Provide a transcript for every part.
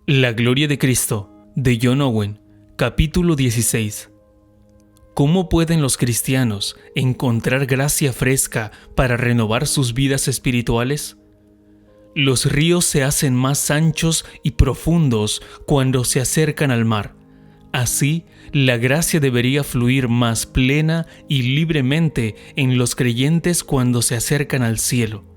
La gloria de Cristo, de John Owen, capítulo 16. ¿Cómo pueden los cristianos encontrar gracia fresca para renovar sus vidas espirituales? Los ríos se hacen más anchos y profundos cuando se acercan al mar. Así, la gracia debería fluir más plena y libremente en los creyentes cuando se acercan al cielo.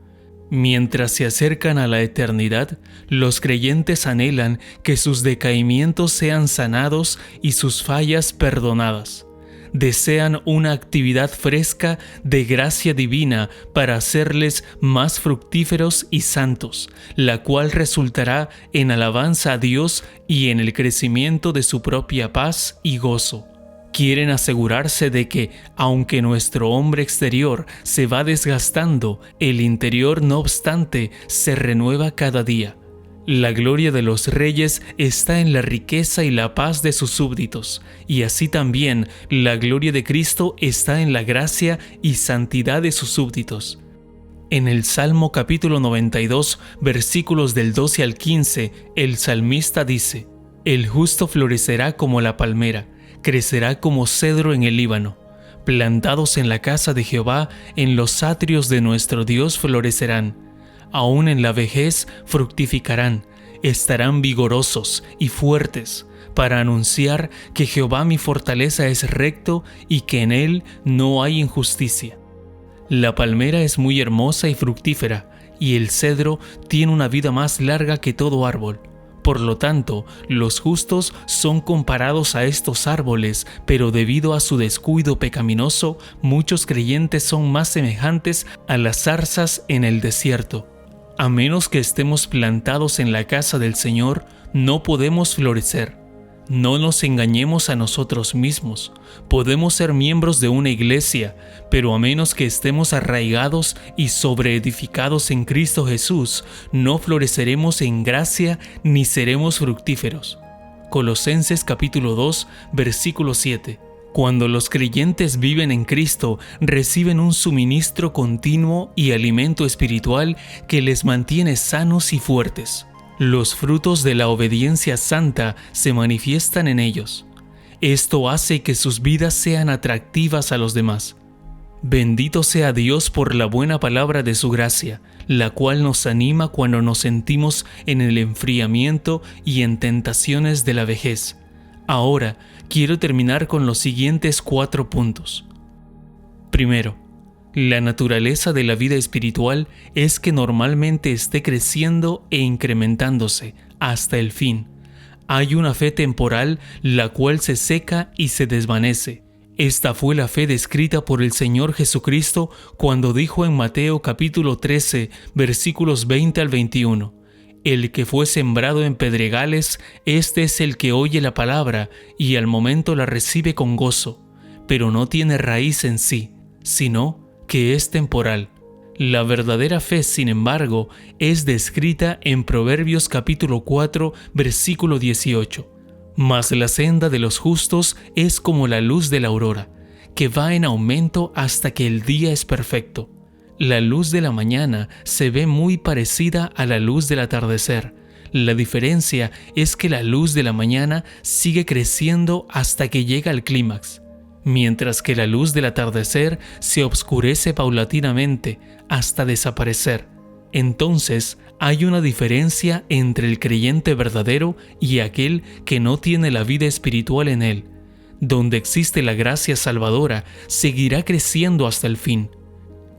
Mientras se acercan a la eternidad, los creyentes anhelan que sus decaimientos sean sanados y sus fallas perdonadas. Desean una actividad fresca de gracia divina para hacerles más fructíferos y santos, la cual resultará en alabanza a Dios y en el crecimiento de su propia paz y gozo. Quieren asegurarse de que, aunque nuestro hombre exterior se va desgastando, el interior, no obstante, se renueva cada día. La gloria de los reyes está en la riqueza y la paz de sus súbditos, y así también la gloria de Cristo está en la gracia y santidad de sus súbditos. En el Salmo capítulo 92, versículos del 12 al 15, el salmista dice: «El justo florecerá como la palmera, crecerá como cedro en el Líbano. Plantados en la casa de Jehová, en los atrios de nuestro Dios florecerán. Aún en la vejez fructificarán, estarán vigorosos y fuertes, para anunciar que Jehová mi fortaleza es recto y que en él no hay injusticia». La palmera es muy hermosa y fructífera, y el cedro tiene una vida más larga que todo árbol. Por lo tanto, los justos son comparados a estos árboles, pero debido a su descuido pecaminoso, muchos creyentes son más semejantes a las zarzas en el desierto. A menos que estemos plantados en la casa del Señor, no podemos florecer. No nos engañemos a nosotros mismos. Podemos ser miembros de una iglesia, pero a menos que estemos arraigados y sobreedificados en Cristo Jesús, no floreceremos en gracia ni seremos fructíferos. Colosenses capítulo 2, versículo 7. Cuando los creyentes viven en Cristo, reciben un suministro continuo y alimento espiritual que les mantiene sanos y fuertes. Los frutos de la obediencia santa se manifiestan en ellos. Esto hace que sus vidas sean atractivas a los demás. Bendito sea Dios por la buena palabra de su gracia, la cual nos anima cuando nos sentimos en el enfriamiento y en tentaciones de la vejez. Ahora, quiero terminar con los siguientes 4 puntos. Primero, la naturaleza de la vida espiritual es que normalmente esté creciendo e incrementándose hasta el fin. Hay una fe temporal la cual se seca y se desvanece. Esta fue la fe descrita por el Señor Jesucristo cuando dijo en Mateo capítulo 13, versículos 20 al 21: «El que fue sembrado en pedregales, este es el que oye la palabra y al momento la recibe con gozo, pero no tiene raíz en sí, sino que es temporal». La verdadera fe, sin embargo, es descrita en Proverbios capítulo 4, versículo 18. «Mas la senda de los justos es como la luz de la aurora, que va en aumento hasta que el día es perfecto». La luz de la mañana se ve muy parecida a la luz del atardecer. La diferencia es que la luz de la mañana sigue creciendo hasta que llega al clímax, mientras que la luz del atardecer se oscurece paulatinamente hasta desaparecer. Entonces, hay una diferencia entre el creyente verdadero y aquel que no tiene la vida espiritual en él. Donde existe la gracia salvadora, seguirá creciendo hasta el fin.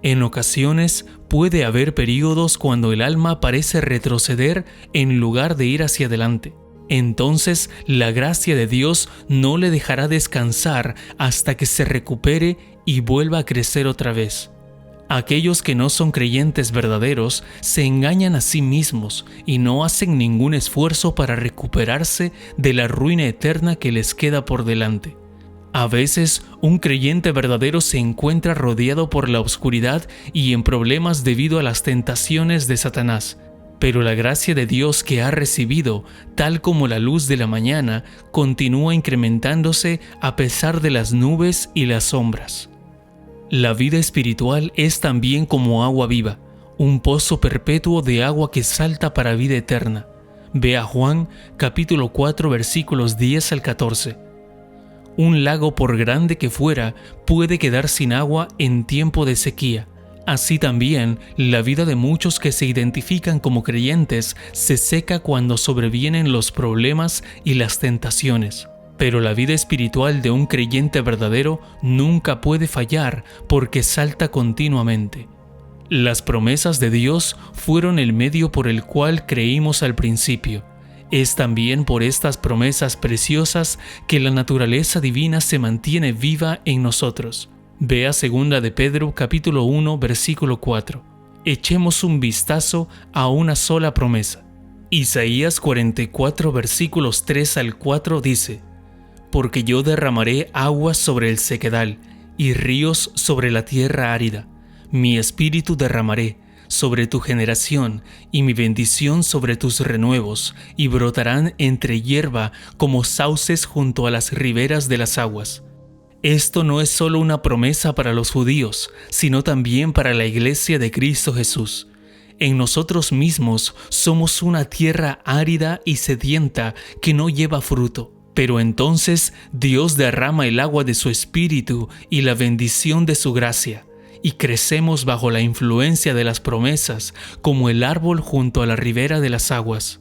En ocasiones puede haber períodos cuando el alma parece retroceder en lugar de ir hacia adelante. Entonces la gracia de Dios no le dejará descansar hasta que se recupere y vuelva a crecer otra vez. Aquellos que no son creyentes verdaderos se engañan a sí mismos y no hacen ningún esfuerzo para recuperarse de la ruina eterna que les queda por delante. A veces, un creyente verdadero se encuentra rodeado por la oscuridad y en problemas debido a las tentaciones de Satanás. Pero la gracia de Dios que ha recibido, tal como la luz de la mañana, continúa incrementándose a pesar de las nubes y las sombras. La vida espiritual es también como agua viva, un pozo perpetuo de agua que salta para vida eterna. Ve a Juan capítulo 4 versículos 10 al 14. Un lago, por grande que fuera, puede quedar sin agua en tiempo de sequía. Así también, la vida de muchos que se identifican como creyentes se seca cuando sobrevienen los problemas y las tentaciones. Pero la vida espiritual de un creyente verdadero nunca puede fallar porque salta continuamente. Las promesas de Dios fueron el medio por el cual creímos al principio. Es también por estas promesas preciosas que la naturaleza divina se mantiene viva en nosotros. Ve a 2 de Pedro capítulo 1 versículo 4. Echemos un vistazo a una sola promesa. Isaías 44 versículos 3 al 4 dice: Porque yo derramaré aguas sobre el sequedal y ríos sobre la tierra árida. Mi espíritu derramaré sobre tu generación y mi bendición sobre tus renuevos, y brotarán entre hierba como sauces junto a las riberas de las aguas. Esto no es solo una promesa para los judíos, sino también para la iglesia de Cristo Jesús. En nosotros mismos somos una tierra árida y sedienta que no lleva fruto. Pero entonces Dios derrama el agua de su Espíritu y la bendición de su gracia, y crecemos bajo la influencia de las promesas, como el árbol junto a la ribera de las aguas.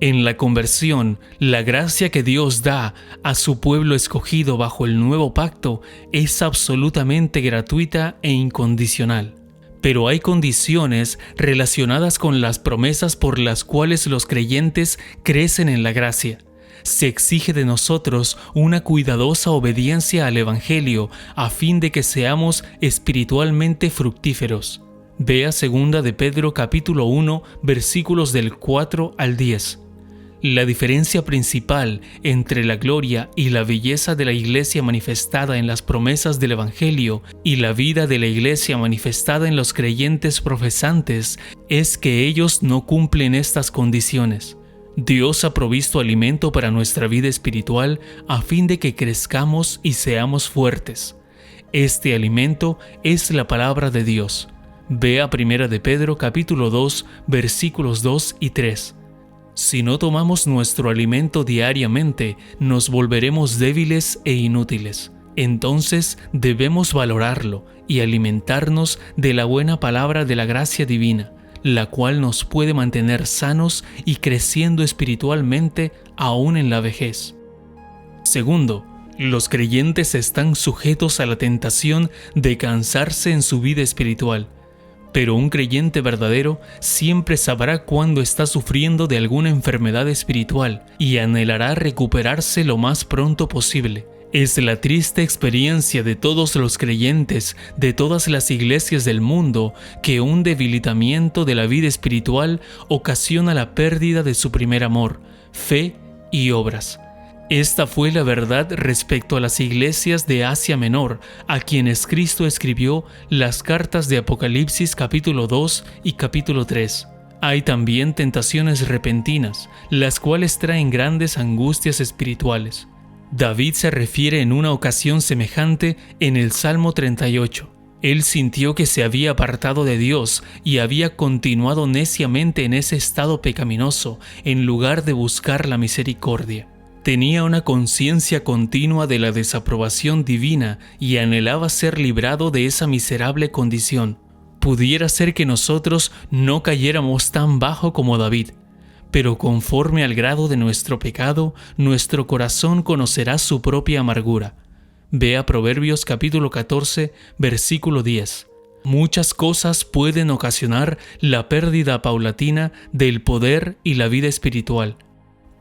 En la conversión, la gracia que Dios da a su pueblo escogido bajo el nuevo pacto es absolutamente gratuita e incondicional. Pero hay condiciones relacionadas con las promesas por las cuales los creyentes crecen en la gracia. Se exige de nosotros una cuidadosa obediencia al Evangelio a fin de que seamos espiritualmente fructíferos. Ve a 2 de Pedro capítulo 1 versículos del 4 al 10. La diferencia principal entre la gloria y la belleza de la iglesia manifestada en las promesas del Evangelio y la vida de la iglesia manifestada en los creyentes profesantes es que ellos no cumplen estas condiciones. Dios ha provisto alimento para nuestra vida espiritual a fin de que crezcamos y seamos fuertes. Este alimento es la palabra de Dios. Ve a 1 de Pedro capítulo 2 versículos 2 y 3. Si no tomamos nuestro alimento diariamente, nos volveremos débiles e inútiles. Entonces debemos valorarlo y alimentarnos de la buena palabra de la gracia divina, la cual nos puede mantener sanos y creciendo espiritualmente aún en la vejez. Segundo, los creyentes están sujetos a la tentación de cansarse en su vida espiritual. Pero un creyente verdadero siempre sabrá cuándo está sufriendo de alguna enfermedad espiritual y anhelará recuperarse lo más pronto posible. Es la triste experiencia de todos los creyentes de todas las iglesias del mundo que un debilitamiento de la vida espiritual ocasiona la pérdida de su primer amor, fe y obras. Esta fue la verdad respecto a las iglesias de Asia Menor, a quienes Cristo escribió las cartas de Apocalipsis capítulo 2 y capítulo 3. Hay también tentaciones repentinas, las cuales traen grandes angustias espirituales. David se refiere en una ocasión semejante en el Salmo 38. Él sintió que se había apartado de Dios y había continuado neciamente en ese estado pecaminoso, en lugar de buscar la misericordia. Tenía una conciencia continua de la desaprobación divina y anhelaba ser librado de esa miserable condición. Pudiera ser que nosotros no cayéramos tan bajo como David, pero conforme al grado de nuestro pecado, nuestro corazón conocerá su propia amargura. Ve a Proverbios capítulo 14, versículo 10. Muchas cosas pueden ocasionar la pérdida paulatina del poder y la vida espiritual.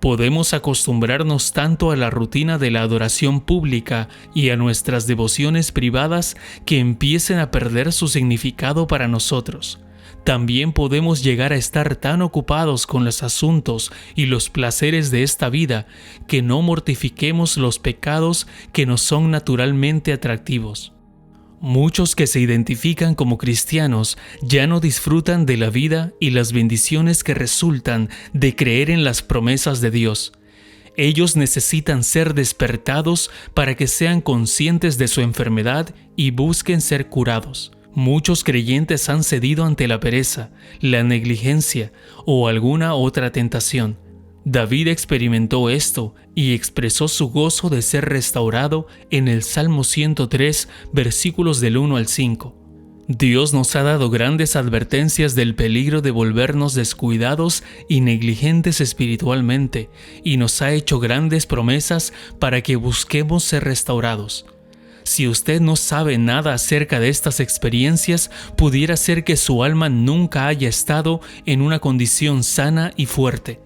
Podemos acostumbrarnos tanto a la rutina de la adoración pública y a nuestras devociones privadas que empiecen a perder su significado para nosotros. También podemos llegar a estar tan ocupados con los asuntos y los placeres de esta vida que no mortifiquemos los pecados que nos son naturalmente atractivos. Muchos que se identifican como cristianos ya no disfrutan de la vida y las bendiciones que resultan de creer en las promesas de Dios. Ellos necesitan ser despertados para que sean conscientes de su enfermedad y busquen ser curados. Muchos creyentes han cedido ante la pereza, la negligencia o alguna otra tentación. David experimentó esto y expresó su gozo de ser restaurado en el Salmo 103, versículos del 1 al 5. Dios nos ha dado grandes advertencias del peligro de volvernos descuidados y negligentes espiritualmente, y nos ha hecho grandes promesas para que busquemos ser restaurados. Si usted no sabe nada acerca de estas experiencias, pudiera ser que su alma nunca haya estado en una condición sana y fuerte.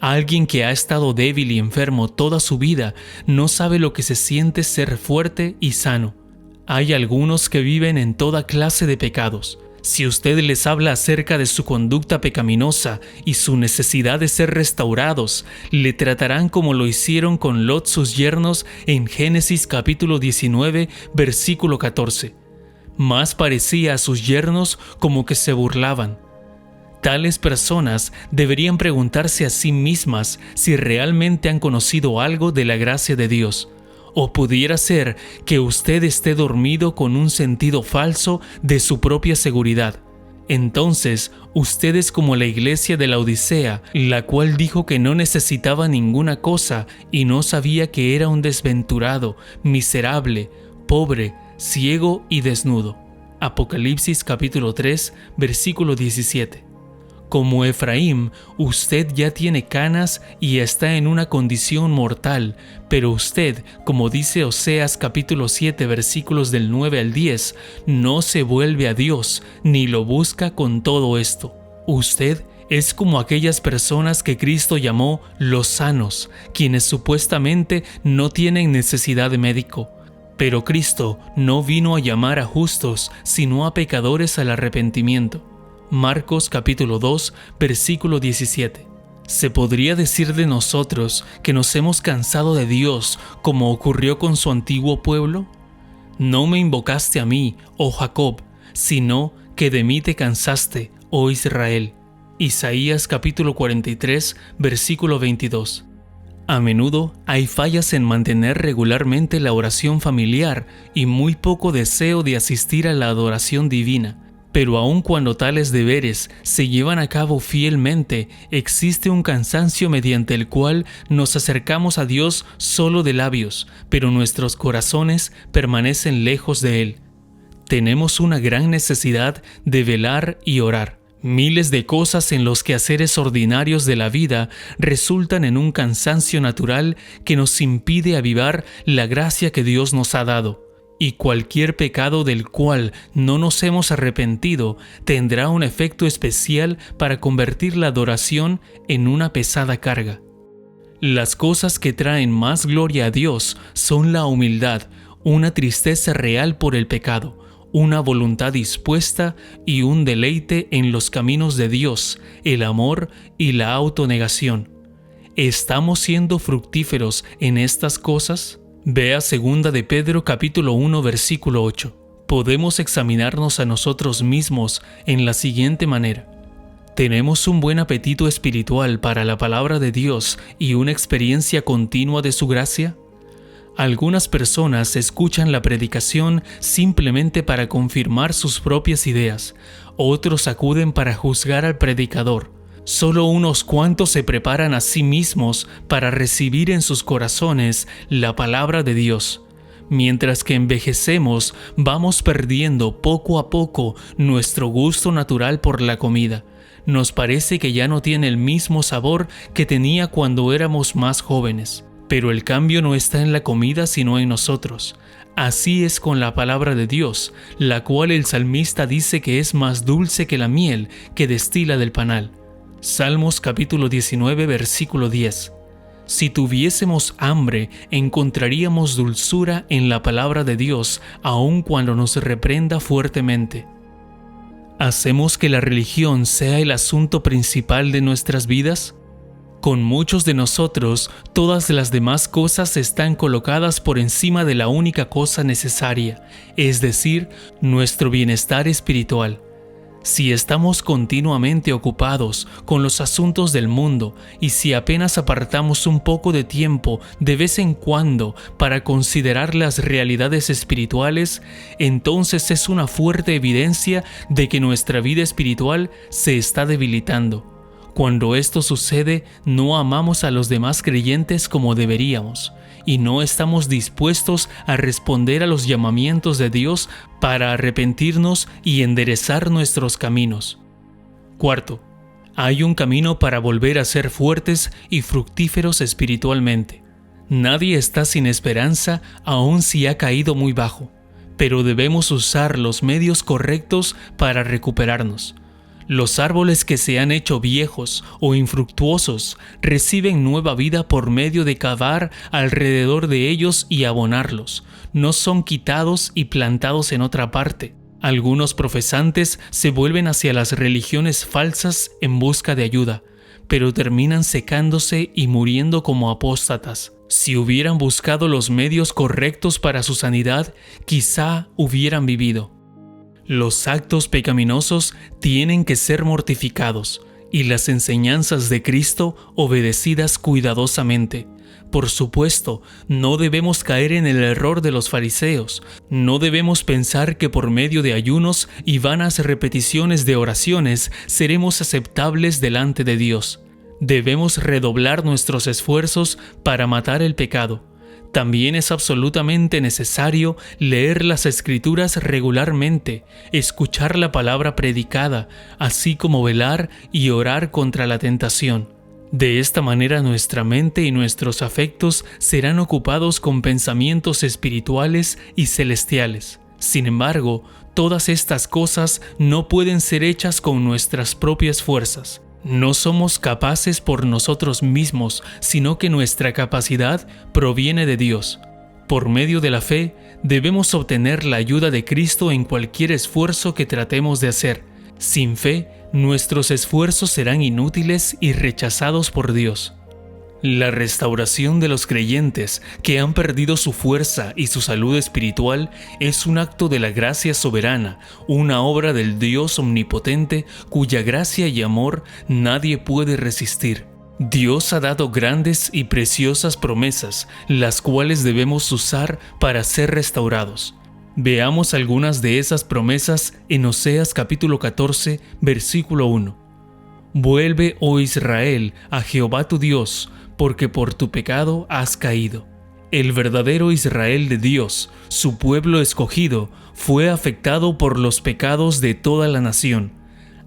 Alguien que ha estado débil y enfermo toda su vida no sabe lo que se siente ser fuerte y sano. Hay algunos que viven en toda clase de pecados. Si usted les habla acerca de su conducta pecaminosa y su necesidad de ser restaurados, le tratarán como lo hicieron con Lot sus yernos en Génesis capítulo 19, versículo 14. Más parecía a sus yernos como que se burlaban. Tales personas deberían preguntarse a sí mismas si realmente han conocido algo de la gracia de Dios. O pudiera ser que usted esté dormido con un sentido falso de su propia seguridad. Entonces, usted es como la iglesia de la Odisea, la cual dijo que no necesitaba ninguna cosa y no sabía que era un desventurado, miserable, pobre, ciego y desnudo. Apocalipsis capítulo 3, versículo 17. Como Efraín, usted ya tiene canas y está en una condición mortal, pero usted, como dice Oseas capítulo 7 versículos del 9 al 10, no se vuelve a Dios ni lo busca con todo esto. Usted es como aquellas personas que Cristo llamó los sanos, quienes supuestamente no tienen necesidad de médico. Pero Cristo no vino a llamar a justos, sino a pecadores al arrepentimiento. Marcos capítulo 2, versículo 17. ¿Se podría decir de nosotros que nos hemos cansado de Dios como ocurrió con su antiguo pueblo? No me invocaste a mí, oh Jacob, sino que de mí te cansaste, oh Israel. Isaías capítulo 43, versículo 22. A menudo hay fallas en mantener regularmente la oración familiar y muy poco deseo de asistir a la adoración divina. Pero aun cuando tales deberes se llevan a cabo fielmente, existe un cansancio mediante el cual nos acercamos a Dios solo de labios, pero nuestros corazones permanecen lejos de Él. Tenemos una gran necesidad de velar y orar. Miles de cosas en los quehaceres ordinarios de la vida resultan en un cansancio natural que nos impide avivar la gracia que Dios nos ha dado. Y cualquier pecado del cual no nos hemos arrepentido tendrá un efecto especial para convertir la adoración en una pesada carga. Las cosas que traen más gloria a Dios son la humildad, una tristeza real por el pecado, una voluntad dispuesta y un deleite en los caminos de Dios, el amor y la autonegación. ¿Estamos siendo fructíferos en estas cosas? Vea 2 de Pedro capítulo 1 versículo 8. Podemos examinarnos a nosotros mismos en la siguiente manera. ¿Tenemos un buen apetito espiritual para la palabra de Dios y una experiencia continua de su gracia? Algunas personas escuchan la predicación simplemente para confirmar sus propias ideas. Otros acuden para juzgar al predicador. Solo unos cuantos se preparan a sí mismos para recibir en sus corazones la palabra de Dios. Mientras que envejecemos, vamos perdiendo poco a poco nuestro gusto natural por la comida. Nos parece que ya no tiene el mismo sabor que tenía cuando éramos más jóvenes. Pero el cambio no está en la comida sino en nosotros. Así es con la palabra de Dios, la cual el salmista dice que es más dulce que la miel que destila del panal. Salmos capítulo 19 versículo 10. Si tuviésemos hambre, encontraríamos dulzura en la palabra de Dios, aun cuando nos reprenda fuertemente. ¿Hacemos que la religión sea el asunto principal de nuestras vidas? Con muchos de nosotros, todas las demás cosas están colocadas por encima de la única cosa necesaria, es decir, nuestro bienestar espiritual. Si estamos continuamente ocupados con los asuntos del mundo y si apenas apartamos un poco de tiempo de vez en cuando para considerar las realidades espirituales, entonces es una fuerte evidencia de que nuestra vida espiritual se está debilitando. Cuando esto sucede, no amamos a los demás creyentes como deberíamos, y no estamos dispuestos a responder a los llamamientos de Dios para arrepentirnos y enderezar nuestros caminos. Cuarto, hay un camino para volver a ser fuertes y fructíferos espiritualmente. Nadie está sin esperanza aun si ha caído muy bajo, pero debemos usar los medios correctos para recuperarnos. Los árboles que se han hecho viejos o infructuosos reciben nueva vida por medio de cavar alrededor de ellos y abonarlos. No son quitados y plantados en otra parte. Algunos profesantes se vuelven hacia las religiones falsas en busca de ayuda, pero terminan secándose y muriendo como apóstatas. Si hubieran buscado los medios correctos para su sanidad, quizá hubieran vivido. Los actos pecaminosos tienen que ser mortificados y las enseñanzas de Cristo obedecidas cuidadosamente. Por supuesto, no debemos caer en el error de los fariseos. No debemos pensar que por medio de ayunos y vanas repeticiones de oraciones seremos aceptables delante de Dios. Debemos redoblar nuestros esfuerzos para matar el pecado. También es absolutamente necesario leer las Escrituras regularmente, escuchar la palabra predicada, así como velar y orar contra la tentación. De esta manera nuestra mente y nuestros afectos serán ocupados con pensamientos espirituales y celestiales. Sin embargo, todas estas cosas no pueden ser hechas con nuestras propias fuerzas. No somos capaces por nosotros mismos, sino que nuestra capacidad proviene de Dios. Por medio de la fe, debemos obtener la ayuda de Cristo en cualquier esfuerzo que tratemos de hacer. Sin fe, nuestros esfuerzos serán inútiles y rechazados por Dios. La restauración de los creyentes que han perdido su fuerza y su salud espiritual es un acto de la gracia soberana, una obra del Dios omnipotente cuya gracia y amor nadie puede resistir. Dios ha dado grandes y preciosas promesas, las cuales debemos usar para ser restaurados. Veamos algunas de esas promesas en Oseas capítulo 14, versículo 1. Vuelve, oh Israel, a Jehová tu Dios, porque por tu pecado has caído. El verdadero Israel de Dios, su pueblo escogido, fue afectado por los pecados de toda la nación.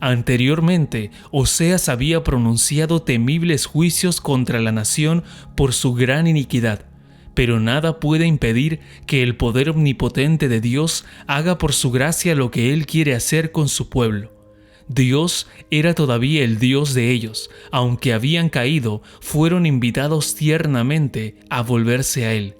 Anteriormente, Oseas había pronunciado temibles juicios contra la nación por su gran iniquidad, pero nada puede impedir que el poder omnipotente de Dios haga por su gracia lo que Él quiere hacer con su pueblo. Dios era todavía el Dios de ellos, aunque habían caído, fueron invitados tiernamente a volverse a Él.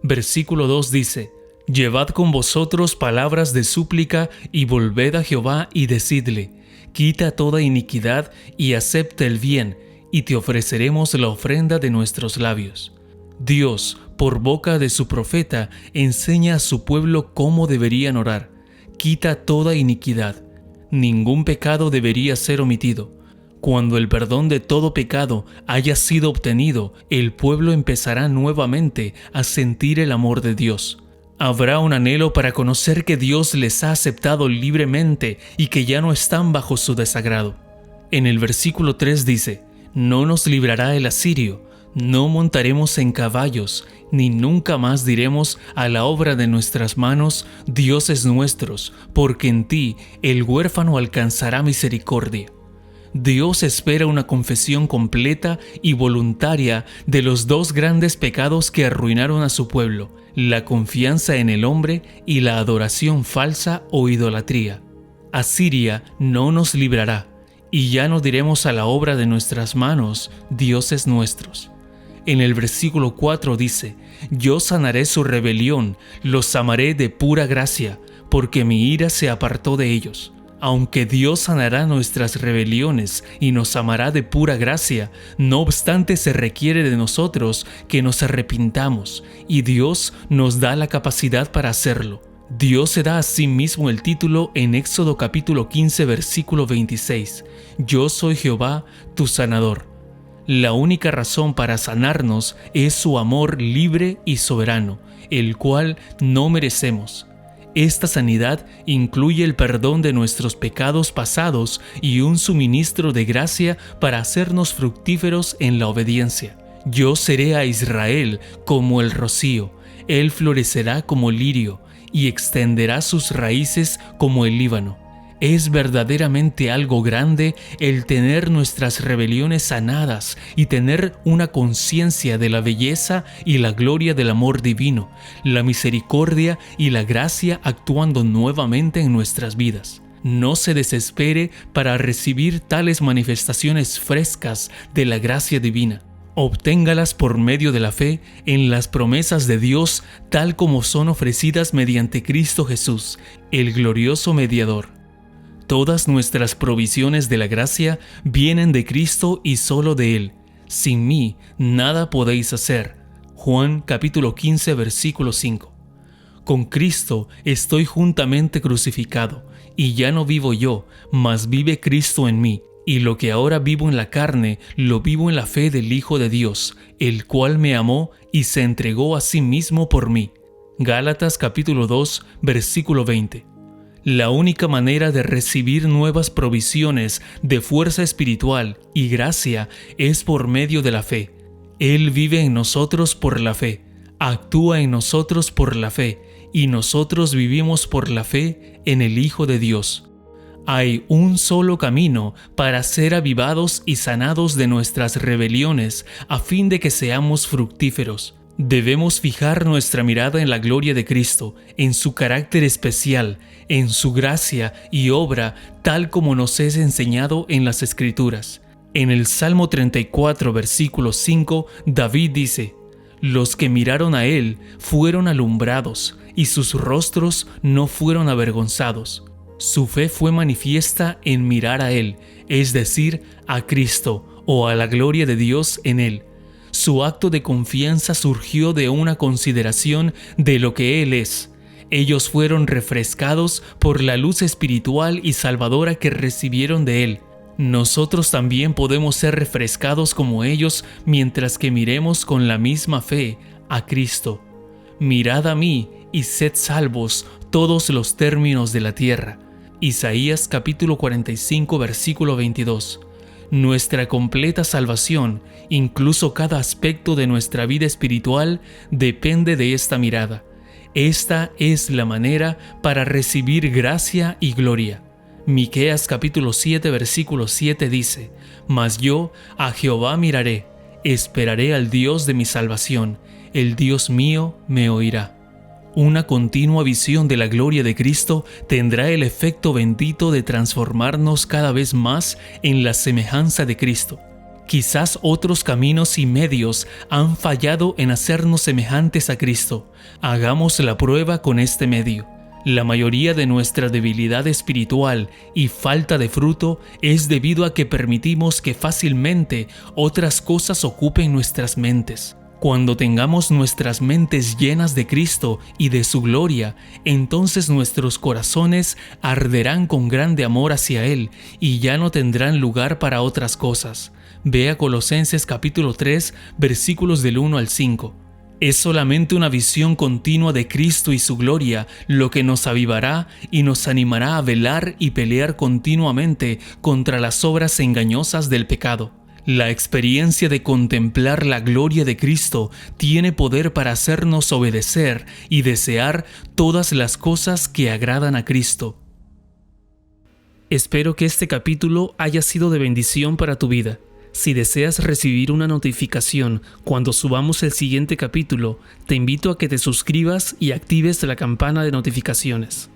Versículo 2 dice, Llevad con vosotros palabras de súplica y volved a Jehová y decidle, quita toda iniquidad y acepta el bien, y te ofreceremos la ofrenda de nuestros labios. Dios, por boca de su profeta, enseña a su pueblo cómo deberían orar. Quita toda iniquidad. Ningún pecado debería ser omitido. Cuando el perdón de todo pecado haya sido obtenido, el pueblo empezará nuevamente a sentir el amor de Dios. Habrá un anhelo para conocer que Dios les ha aceptado libremente y que ya no están bajo su desagrado. En el versículo 3 dice, No nos librará el asirio, no montaremos en caballos, ni nunca más diremos a la obra de nuestras manos, dioses nuestros, porque en ti el huérfano alcanzará misericordia. Dios espera una confesión completa y voluntaria de los dos grandes pecados que arruinaron a su pueblo, la confianza en el hombre y la adoración falsa o idolatría. Asiria no nos librará, y ya no diremos a la obra de nuestras manos, dioses nuestros. En el versículo 4 dice, Yo sanaré su rebelión, los amaré de pura gracia, porque mi ira se apartó de ellos. Aunque Dios sanará nuestras rebeliones y nos amará de pura gracia, no obstante se requiere de nosotros que nos arrepintamos, y Dios nos da la capacidad para hacerlo. Dios se da a sí mismo el título en Éxodo capítulo 15 versículo 26, Yo soy Jehová, tu sanador. La única razón para sanarnos es su amor libre y soberano, el cual no merecemos. Esta sanidad incluye el perdón de nuestros pecados pasados y un suministro de gracia para hacernos fructíferos en la obediencia. Yo seré a Israel como el rocío, él florecerá como lirio y extenderá sus raíces como el Líbano. Es verdaderamente algo grande el tener nuestras rebeliones sanadas y tener una conciencia de la belleza y la gloria del amor divino, la misericordia y la gracia actuando nuevamente en nuestras vidas. No se desespere para recibir tales manifestaciones frescas de la gracia divina. Obténgalas por medio de la fe en las promesas de Dios tal como son ofrecidas mediante Cristo Jesús, el glorioso mediador. Todas nuestras provisiones de la gracia vienen de Cristo y solo de Él. Sin mí nada podéis hacer. Juan capítulo 15 versículo 5. Con Cristo estoy juntamente crucificado, y ya no vivo yo, mas vive Cristo en mí. Y lo que ahora vivo en la carne, lo vivo en la fe del Hijo de Dios, el cual me amó y se entregó a sí mismo por mí. Gálatas capítulo 2 versículo 20. La única manera de recibir nuevas provisiones de fuerza espiritual y gracia es por medio de la fe. Él vive en nosotros por la fe, actúa en nosotros por la fe, y nosotros vivimos por la fe en el Hijo de Dios. Hay un solo camino para ser avivados y sanados de nuestras rebeliones a fin de que seamos fructíferos. Debemos fijar nuestra mirada en la gloria de Cristo, en su carácter especial, en su gracia y obra, tal como nos es enseñado en las Escrituras. En el Salmo 34, versículo 5, David dice: «Los que miraron a Él fueron alumbrados, y sus rostros no fueron avergonzados». Su fe fue manifiesta en mirar a Él, es decir, a Cristo, o a la gloria de Dios en Él. Su acto de confianza surgió de una consideración de lo que Él es. Ellos fueron refrescados por la luz espiritual y salvadora que recibieron de Él. Nosotros también podemos ser refrescados como ellos mientras que miremos con la misma fe a Cristo. Mirad a mí y sed salvos todos los términos de la tierra. Isaías capítulo 45 versículo 22. Nuestra completa salvación, incluso cada aspecto de nuestra vida espiritual, depende de esta mirada. Esta es la manera para recibir gracia y gloria. Miqueas capítulo 7 versículo 7 dice: «Mas yo a Jehová miraré, esperaré al Dios de mi salvación, el Dios mío me oirá». Una continua visión de la gloria de Cristo tendrá el efecto bendito de transformarnos cada vez más en la semejanza de Cristo. Quizás otros caminos y medios han fallado en hacernos semejantes a Cristo. Hagamos la prueba con este medio. La mayoría de nuestra debilidad espiritual y falta de fruto es debido a que permitimos que fácilmente otras cosas ocupen nuestras mentes. Cuando tengamos nuestras mentes llenas de Cristo y de su gloria, entonces nuestros corazones arderán con grande amor hacia Él y ya no tendrán lugar para otras cosas. Vea Colosenses capítulo 3, versículos del 1 al 5. Es solamente una visión continua de Cristo y su gloria lo que nos avivará y nos animará a velar y pelear continuamente contra las obras engañosas del pecado. La experiencia de contemplar la gloria de Cristo tiene poder para hacernos obedecer y desear todas las cosas que agradan a Cristo. Espero que este capítulo haya sido de bendición para tu vida. Si deseas recibir una notificación cuando subamos el siguiente capítulo, te invito a que te suscribas y actives la campana de notificaciones.